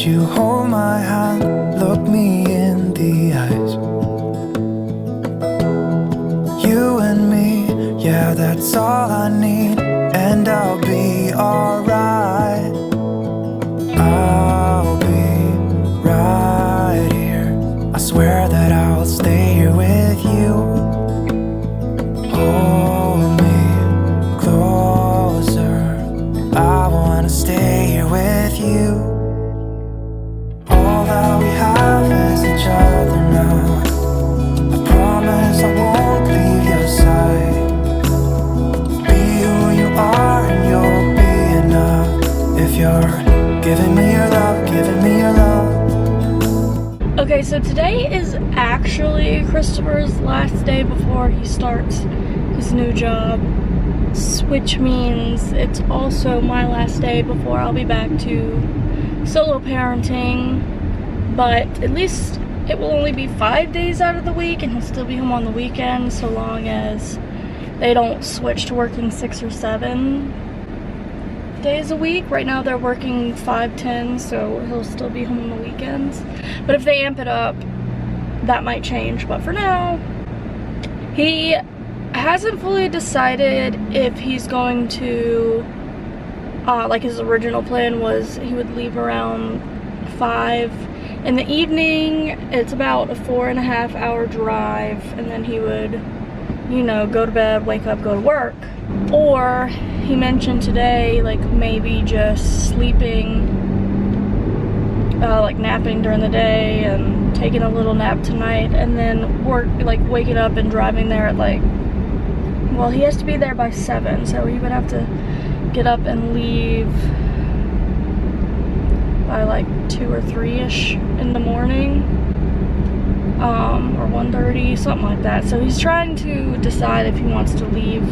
you hold my hand, look me in the eyes. You and me, yeah, that's all I need, and I'll be alright. I'll be right here. I swear that I'll stay here with you. Hold me closer. I wanna stay here with you. All that we have is each other now. I promise I won't leave your side. Be who you are and you'll be enough. If you're giving me your love, giving me your love. Okay, so today is actually Christopher's last day before he starts his new job, which means it's also my last day before I'll be back to solo parenting. But at least it will only be 5 days out of the week, and he'll still be home on the weekend, so long as they don't switch to working 6 or 7 days a week. Right now they're working 5-10, so he'll still be home on the weekends. But if they amp it up, that might change. But for now, he hasn't fully decided if he's going to, like his original plan was he would leave around 5 in the evening. It's about a 4.5 hour drive, and then he would, you know, go to bed, wake up, go to work. Or he mentioned today, like maybe just sleeping, like napping during the day and taking a little nap tonight, and then work, like waking up and driving there at like, well, he has to be there by 7, so he would have to get up and leave by like 2 or 3-ish in the morning, or 1:30, something like that. So he's trying to decide if he wants to leave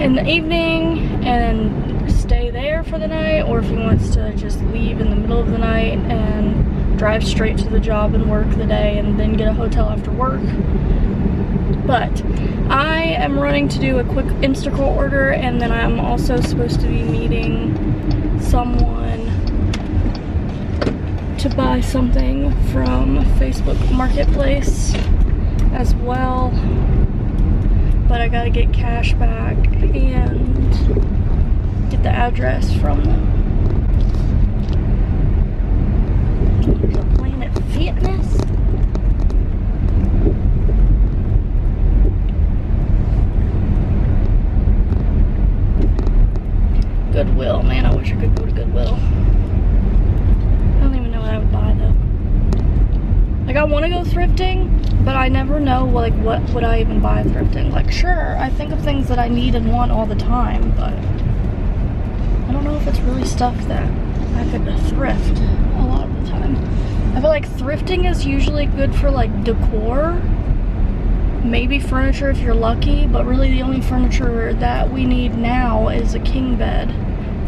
in the evening and stay there for the night, or if he wants to just leave in the middle of the night and drive straight to the job and work the day and then get a hotel after work. But I am running to do a quick Instacart order, and then I'm also supposed to be meeting someone to buy something from Facebook Marketplace as well. But I gotta get cash back and get the address from them. Here's a Planet Fitness. Goodwill, man, I wish I could go to Goodwill. I don't even know what I would buy though. Like, I want to go thrifting, but I never know, like, what would I even buy thrifting. Like, sure, I think of things that I need and want all the time, but I don't know if it's really stuff that I could thrift a lot of the time. I feel like thrifting is usually good for, like, decor, maybe furniture if you're lucky, but really the only furniture that we need now is a king bed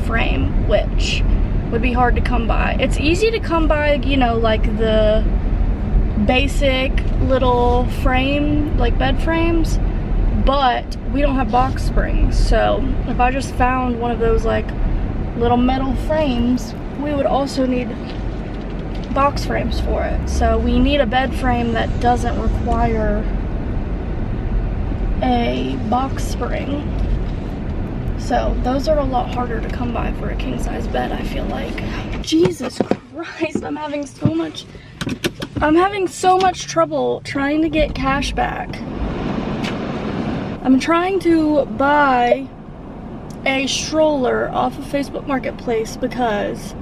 frame, which would be hard to come by. It's easy to come by, you know, like the basic little frame, like bed frames, but we don't have box springs. So if I just found one of those like little metal frames, we would also need box frames for it. So we need a bed frame that doesn't require a box spring. So those are a lot harder to come by for a king size bed, I feel like. Jesus Christ, I'm having so much trouble trying to get cash back. I'm trying to buy a stroller off of Facebook Marketplace because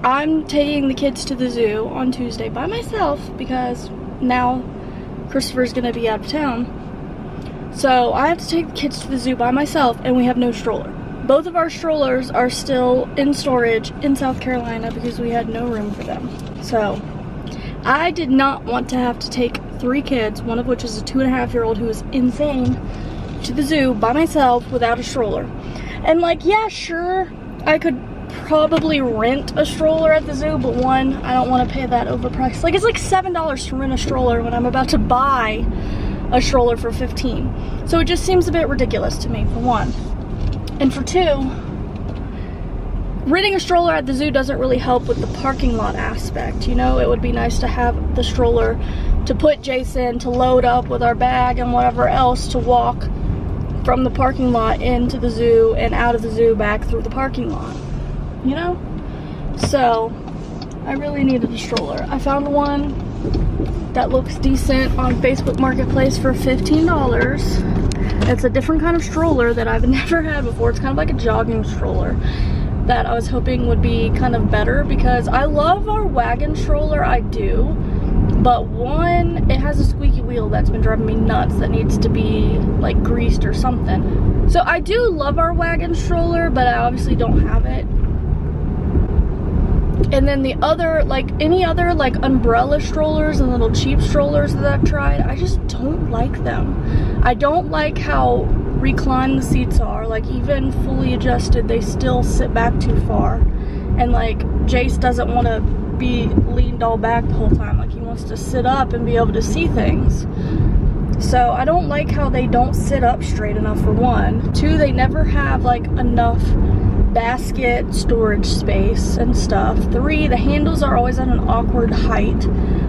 I'm taking the kids to the zoo on Tuesday by myself because now Christopher's gonna be out of town. So I have to take the kids to the zoo by myself, and we have no stroller. Both of our strollers are still in storage in South Carolina because we had no room for them. So I did not want to have to take 3 kids, one of which is a 2.5-year-old who is insane, to the zoo by myself without a stroller. And like, yeah, sure, I could probably rent a stroller at the zoo, but one, I don't want to pay that overpriced. Like, it's like $7 to rent a stroller when I'm about to buy a stroller for $15. So it just seems a bit ridiculous to me, for one. And for two, renting a stroller at the zoo doesn't really help with the parking lot aspect. You know, it would be nice to have the stroller to put Jason to load up with our bag and whatever else to walk from the parking lot into the zoo and out of the zoo back through the parking lot, you know? So I really needed a stroller. I found one that looks decent on Facebook Marketplace for $15. It's a different kind of stroller that I've never had before. It's kind of like a jogging stroller that I was hoping would be kind of better, because I love our wagon stroller, I do, but one, it has a squeaky wheel that's been driving me nuts that needs to be like greased or something. So I do love our wagon stroller, but I obviously don't have it. And then the other, like any other like umbrella strollers and little cheap strollers that I've tried, I just don't like them. I don't like how reclined the seats are. Like even fully adjusted, they still sit back too far. And like Jace doesn't want to be leaned all back the whole time. Like he wants to sit up and be able to see things. So I don't like how they don't sit up straight enough, for one. Two, they never have like enough basket storage space and stuff. Three, the handles are always at an awkward height.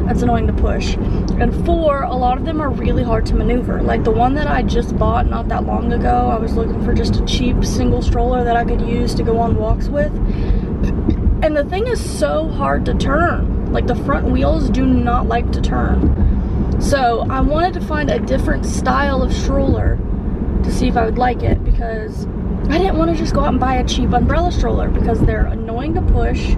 That's annoying to push. And four, a lot of them are really hard to maneuver. Like the one that I just bought not that long ago, I was looking for just a cheap single stroller that I could use to go on walks with. And the thing is so hard to turn. Like the front wheels do not like to turn. So I wanted to find a different style of stroller to see if I would like it, because I didn't want to just go out and buy a cheap umbrella stroller, because they're annoying to push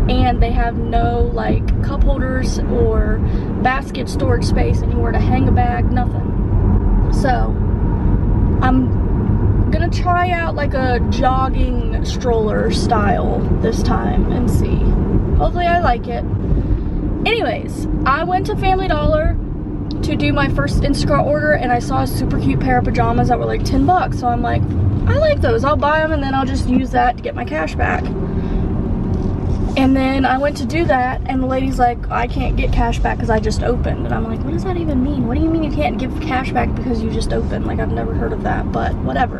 and they have no like cup holders or basket storage space, anywhere to hang a bag, nothing. So I'm gonna try out like a jogging stroller style this time and see. Hopefully I like it. Anyways, I went to Family Dollar to do my first Instacart order, and I saw a super cute pair of pajamas that were like 10 bucks. So I'm like, I like those, I'll buy them and then I'll just use that to get my cash back. And then I went to do that and the lady's like, I can't get cash back because I just opened. And I'm like, what does that even mean? What do you mean you can't give cash back because you just opened? Like, I've never heard of that, but whatever.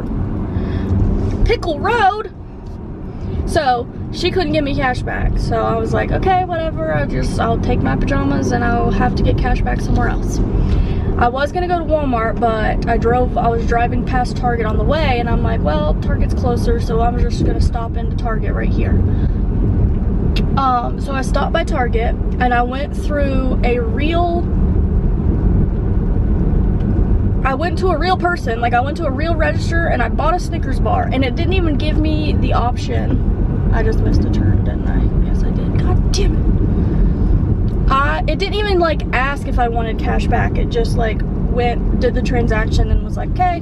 Pickle Road! So she couldn't give me cash back. So I was like, okay, whatever, I'll take my pajamas and I'll have to get cash back somewhere else. I was gonna go to Walmart, but I was driving past Target on the way, and I'm like, well, Target's closer, so I'm just gonna stop into Target right here. So I stopped by Target, and I went to a real person. Like, I went to a real register, and I bought a Snickers bar, and it didn't even give me the option. I just missed a turn, didn't I? Yes, I did. God damn it. It didn't even like ask if I wanted cash back. It just like did the transaction and was like, okay,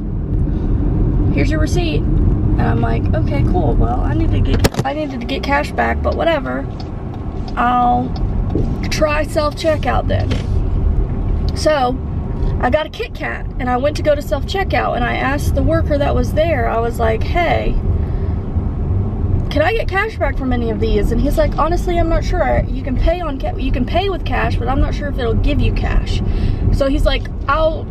here's your receipt. And I'm like, okay, cool. Well, I needed to get cash back, but whatever. I'll try self-checkout then. So I got a Kit Kat, and I went to go to self-checkout, and I asked the worker that was there, I was like, hey, can I get cash back from any of these? And he's like, honestly, I'm not sure. You can pay with cash, but I'm not sure if it'll give you cash. So he's like, I'll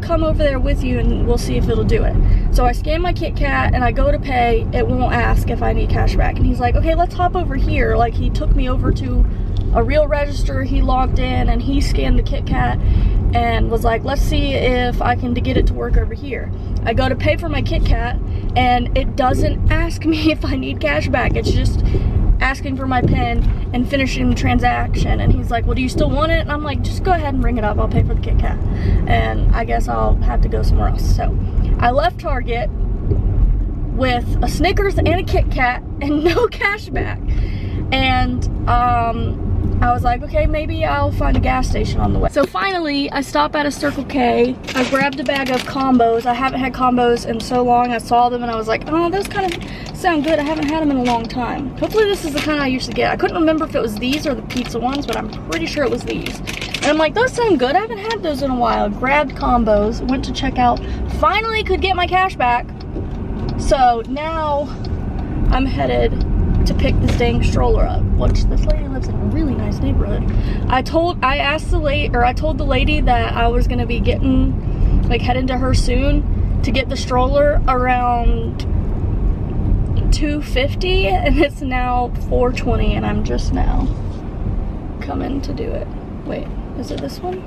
come over there with you and we'll see if it'll do it. So I scan my Kit Kat and I go to pay. It won't ask if I need cash back. And he's like, okay, let's hop over here. Like, he took me over to a real register. He logged in and he scanned the Kit Kat and was like, let's see if I can get it to work over here. I go to pay for my Kit Kat and it doesn't ask me if I need cash back. It's just asking for my PIN and finishing the transaction. And he's like, well, do you still want it? And I'm like, just go ahead and bring it up. I'll pay for the Kit Kat. And I guess I'll have to go somewhere else. So I left Target with a Snickers and a Kit Kat and no cash back. And I was like, okay, maybe I'll find a gas station on the way. So finally, I stopped at a Circle K. I grabbed a bag of combos. I haven't had combos in so long. I saw them and I was like, oh, those kind of sound good. I haven't had them in a long time. Hopefully this is the kind I used to get. I couldn't remember if it was these or the pizza ones, but I'm pretty sure it was these. And I'm like, those sound good. I haven't had those in a while. Grabbed combos, went to checkout, finally could get my cash back. So now I'm headed to pick this dang stroller up, which this lady lives in a really nice neighborhood. I told the lady that I was gonna be heading to her soon to get the stroller around 2:50 and it's now 4:20 and I'm just now coming to do it. Wait, is it this one?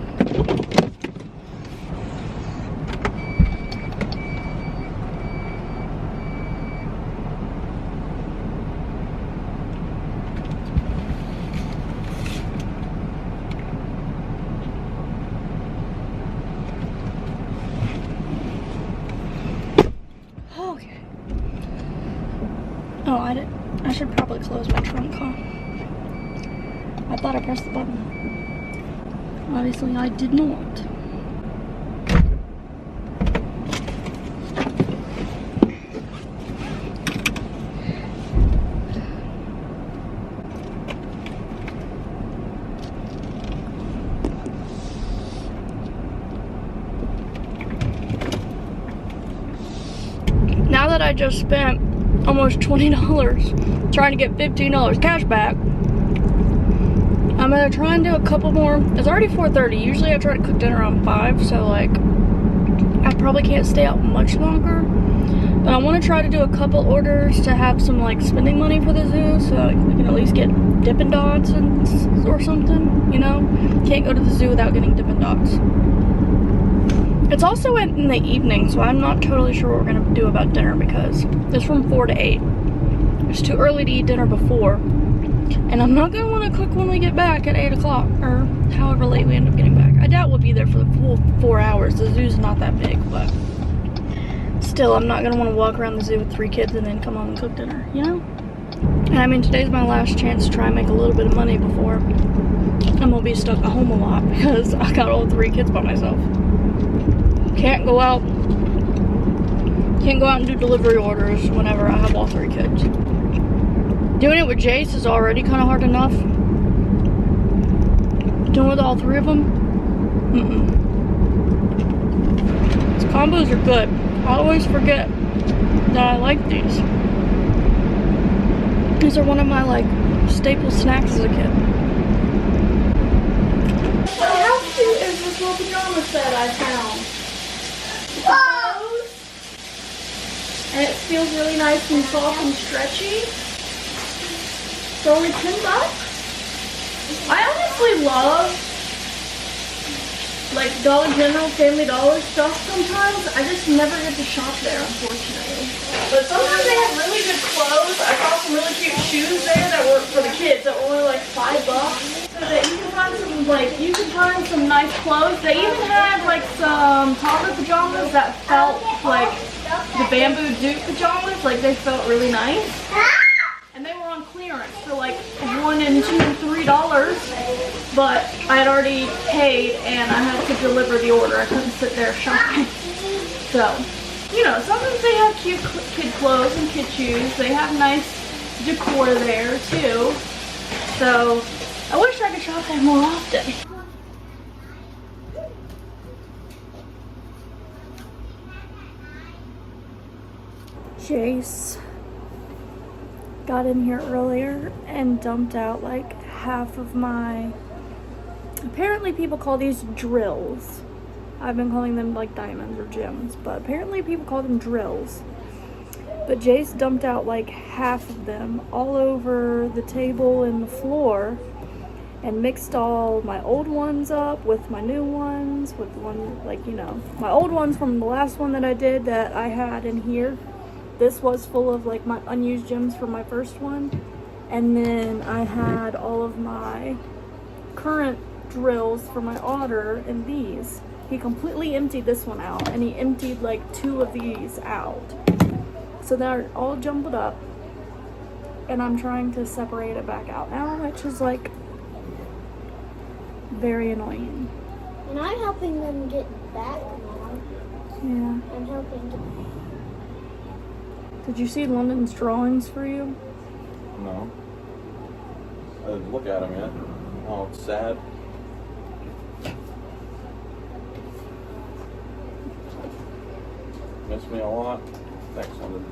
Okay. Oh, I should probably close my trunk, huh? I thought I pressed the button. Obviously, I did not. Now that I just spent almost $20 trying to get $15 cash back, I'm gonna try and do a couple more. It's already 4:30. Usually I try to cook dinner around 5, so like I probably can't stay out much longer. But I want to try to do a couple orders to have some like spending money for the zoo, so like, we can at least get Dippin' Dots or something, you know? Can't go to the zoo without getting Dippin' Dots. It's also in the evening, so I'm not totally sure what we're gonna do about dinner because it's from 4 to 8. It's too early to eat dinner before. And I'm not gonna wanna cook when we get back at 8 o'clock or however late we end up getting back. I doubt we'll be there for the full 4 hours. The zoo's not that big, but still, I'm not gonna wanna walk around the zoo with 3 kids and then come home and cook dinner, you know? And I mean, today's my last chance to try and make a little bit of money before I'm gonna be stuck at home a lot because I got all 3 kids by myself. Can't go out and do delivery orders whenever I have all 3 kids. Doing it with Jace is already kind of hard enough. Doing it with all 3 of them? These combos are good. I always forget that I like these. These are one of my like staple snacks as a kid. So how cute is this little pajama set I found? And it feels really nice and soft and stretchy. For only $10. I honestly love like Dollar General, Family Dollar stuff sometimes. I just never get to shop there, unfortunately. But sometimes they have really good clothes. I saw some really cute shoes there that were for the kids that were only like $5. So that you can find some some nice clothes. They even had like some toddler pajamas that felt like the bamboo dupe pajamas. Like they felt really nice. And they were on clearance for like $1 and $2 and $3, but I had already paid and I had to deliver the order. I couldn't sit there shopping. So, you know, sometimes they have cute kid clothes and kid shoes. They have nice decor there too. So, I wish I could shop there more often. Jace got in here earlier and dumped out like half of my, apparently people call these drills. I've been calling them like diamonds or gems, but apparently people call them drills. But Jace dumped out like half of them all over the table and the floor and mixed all my old ones up with my new ones, with one, like, you know, my old ones from the last one that I did that I had in here. This was full of like my unused gems from my first one. And then I had all of my current drills for my otter in these. He completely emptied this one out and he emptied like 2 of these out. So they're all jumbled up and I'm trying to separate it back out now, which is like very annoying. And I'm helping them get back now. Yeah. I'm helping them. Did you see London's drawings for you? No. I didn't look at them yet. Oh, it's sad. Miss me a lot. Thanks, London.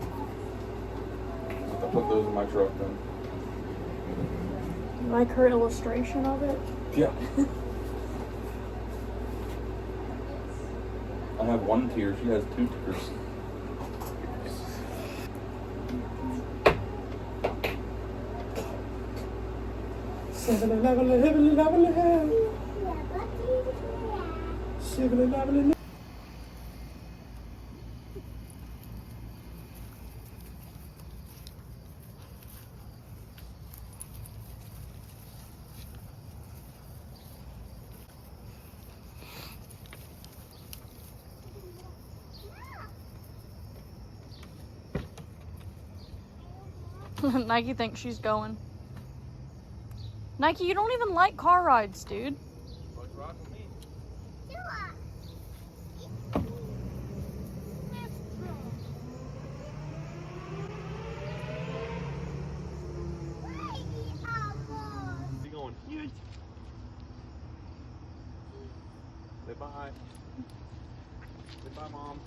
I'll put those in my truck then. You like her illustration of it? Yeah. I have 1 tear. She has 2 tears. Nike thinks she's going. Nike, you don't even like car rides, dude. What's wrong with me? You going huge? Say bye. Say bye, Mom.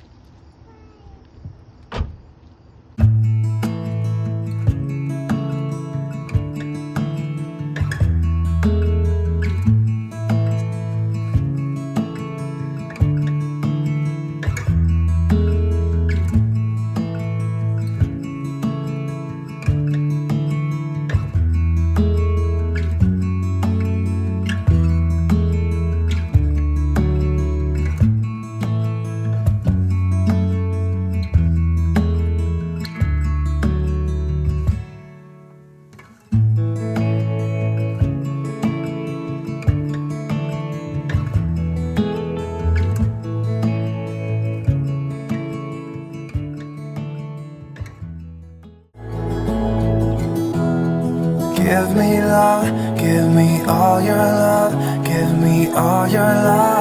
Give me love, give me all your love, give me all your love.